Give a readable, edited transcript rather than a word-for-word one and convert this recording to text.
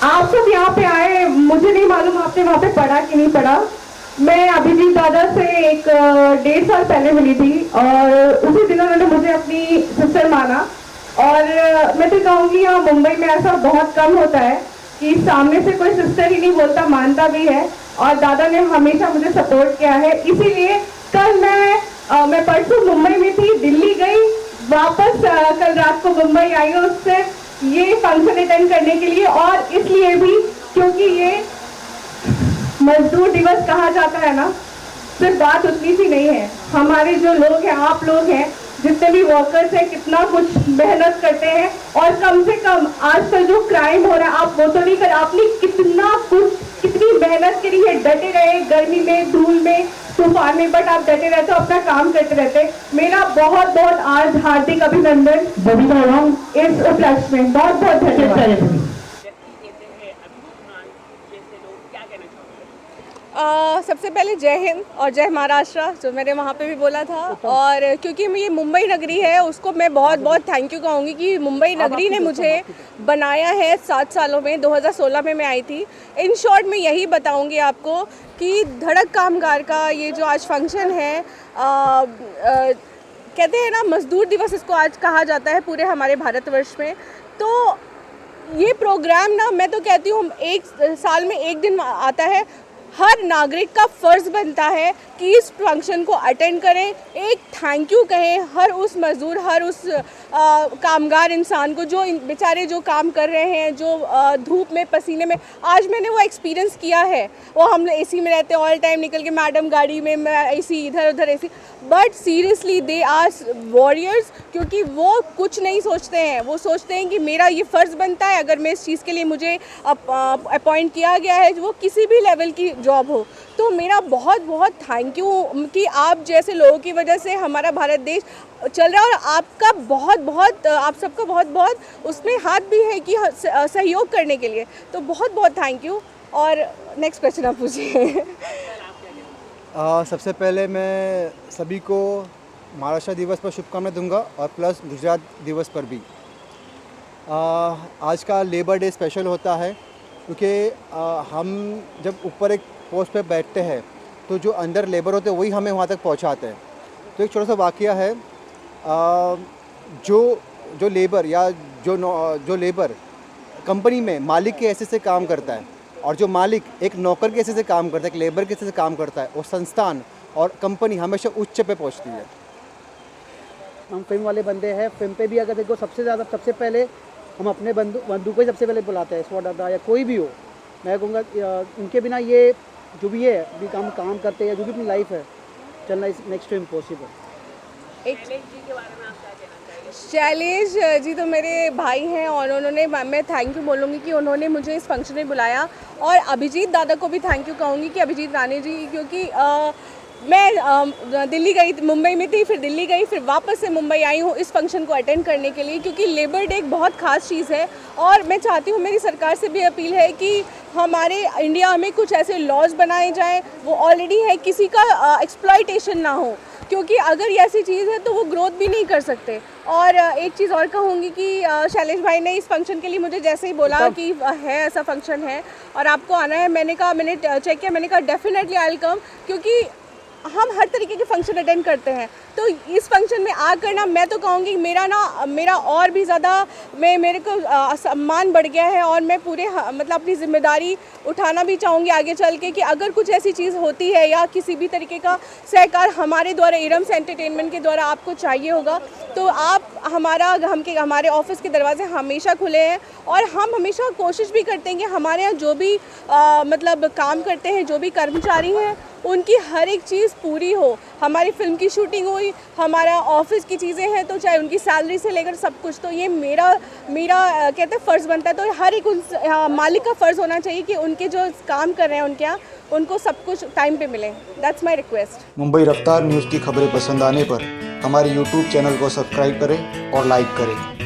आप सब यहाँ पे आए, मुझे नहीं मालूम आपने वहाँ पे पढ़ा कि नहीं पढ़ा। मैं अभिजीत दादा से एक 1.5 साल पहले मिली थी और उसी दिन उन्होंने मुझे अपनी सिस्टर माना। और मैं तो कहूँगी यहाँ मुंबई में ऐसा बहुत कम होता है कि सामने से कोई सिस्टर ही नहीं बोलता, मानता भी है। और दादा ने हमेशा मुझे सपोर्ट किया है, इसीलिए कल मैं परसों मुंबई में थी, दिल्ली गई, वापस कल रात को मुंबई आई हूँ उससे ये फंक्शन अटेंड करने के लिए। और इसलिए भी क्योंकि ये मजदूर दिवस कहा जाता है ना, सिर्फ बात उतनी सी नहीं है। हमारे जो लोग हैं, आप लोग हैं, जितने भी वर्कर्स हैं, कितना कुछ मेहनत करते हैं। और कम से कम आजकल जो क्राइम हो रहा है, आप वो तो नहीं कर, आपने कितना कुछ, कितनी मेहनत करी है, डटे रहे गर्मी में, धूल में, तूफान में, बट आप डटे रहते हो, अपना काम करते रहते। मेरा बहुत बहुत आज हार्दिक अभिनंदन इस उपलक्ष्य में, बहुत बहुत धन्यवाद। सबसे पहले जय हिंद और जय महाराष्ट्र, जो मैंने वहाँ पे भी बोला था। और क्योंकि ये मुंबई नगरी है, उसको मैं बहुत बहुत थैंक यू कहूँगी कि मुंबई नगरी ने मुझे बनाया है 7 सालों में। 2016 में मैं आई थी। इन शॉर्ट मैं यही बताऊँगी आपको कि धड़क कामगार का ये जो आज फंक्शन है, कहते हैं ना मजदूर दिवस इसको आज कहा जाता है पूरे हमारे भारतवर्ष में। तो ये प्रोग्राम ना, मैं तो कहती हूँ 1 साल में 1 दिन आता है। हर नागरिक का फ़र्ज़ बनता है कि इस फंक्शन को अटेंड करें, एक थैंक यू कहें हर उस मज़दूर, हर उस कामगार इंसान को जो बेचारे जो काम कर रहे हैं, जो धूप में पसीने में। आज मैंने वो एक्सपीरियंस किया है। वो हम एसी में रहते हैं ऑल टाइम, निकल के मैडम गाड़ी में, मैं एसी, इधर उधर AC, but seriously they are warriors. क्योंकि वो कुछ नहीं सोचते हैं, वो सोचते हैं कि मेरा ये फ़र्ज़ बनता है, अगर मैं इस चीज़ के लिए मुझे अपॉइंट किया गया है, वो किसी भी लेवल की जॉब हो, तो मेरा बहुत बहुत थैंक यू कि आप जैसे लोगों की वजह से हमारा भारत देश चल रहा है। और आपका बहुत बहुत, आप सबका बहुत बहुत उसमें हाथ भी है कि सहयोग करने के लिए, तो बहुत बहुत थैंक यू। और नेक्स्ट क्वेश्चन आप पूछिए। सबसे पहले मैं सभी को महाराष्ट्र दिवस पर शुभकामनाएं दूंगा और प्लस गुजरात दिवस पर भी। आज का लेबर डे स्पेशल होता है क्योंकि हम जब ऊपर एक पोस्ट पे बैठते हैं तो जो अंदर लेबर होते हैं वही हमें वहाँ तक पहुँचाते हैं। तो एक छोटा सा वाक़या है, जो लेबर या जो लेबर कंपनी में मालिक के हैसियत से काम करता है और जो मालिक एक नौकर के हैसियत से काम करता है, एक लेबर के हैसियत से काम करता है, वो संस्थान और कंपनी हमेशा उच्च पे पहुँचती है। हम फिल्म वाले बंदे हैं। फिल्म पे भी अगर देखो सबसे पहले हम अपने बंधु को ही सबसे पहले बुलाते हैं, स्वॉट दादा या कोई भी हो। मैं कहूँगा उनके बिना ये जो भी है अभी काम करते हैं, जो भी अपनी लाइफ है चलना is next to impossible. Shailesh ji तो मेरे भाई हैं और उन्होंने, मैं थैंक यू बोलूँगी कि उन्होंने मुझे इस फंक्शन में बुलाया। और अभिजीत दादा को भी थैंक यू कहूँगी कि अभिजीत राणे जी, क्योंकि मैं दिल्ली गई, मुंबई में थी, फिर दिल्ली गई, फिर वापस से मुंबई आई हूँ इस फंक्शन को अटेंड करने के लिए, क्योंकि लेबर डे एक बहुत ख़ास चीज़ है। और मैं चाहती हूँ, मेरी सरकार से भी अपील है कि हमारे इंडिया में कुछ ऐसे लॉज बनाए जाएं, वो ऑलरेडी है, किसी का एक्सप्लॉयटेशन ना हो, क्योंकि अगर ये ऐसी चीज़ है तो वो ग्रोथ भी नहीं कर सकते। और एक चीज़ और कहूँगी कि शैलेश भाई ने इस फंक्शन के लिए मुझे जैसे ही बोला कि है ऐसा फंक्शन है और आपको आना है, मैंने चेक किया, मैंने कहा डेफिनेटली आई विल कम, क्योंकि हम हर तरीके के फंक्शन अटेंड करते हैं। तो इस फंक्शन में आकर ना, मैं तो कहूँगी मेरा और भी ज़्यादा मेरे को सम्मान बढ़ गया है। और मैं पूरे मतलब अपनी ज़िम्मेदारी उठाना भी चाहूँगी आगे चल के कि अगर कुछ ऐसी चीज़ होती है या किसी भी तरीके का सहकार हमारे द्वारा, इरम्स एंटरटेनमेंट के द्वारा आपको चाहिए होगा, तो आप हमारे ऑफिस के दरवाजे हमेशा खुले हैं। और हम हमेशा कोशिश भी करते हैं कि हमारे यहाँ जो भी मतलब काम करते हैं, जो भी कर्मचारी हैं, उनकी हर एक चीज़ पूरी हो। हमारी फिल्म की शूटिंग हुई, हमारा ऑफिस की चीज़ें हैं, तो चाहे उनकी सैलरी से लेकर सब कुछ, तो ये मेरा कहते हैं फ़र्ज़ बनता है। तो हर एक मालिक का फ़र्ज़ होना चाहिए कि उनके जो काम कर रहे हैं उनके यहाँ उनको सब कुछ टाइम पे मिले। That's my request. मुंबई रफ्तार न्यूज़ की खबरें पसंद आने पर हमारे YouTube चैनल को सब्सक्राइब करें और लाइक करें।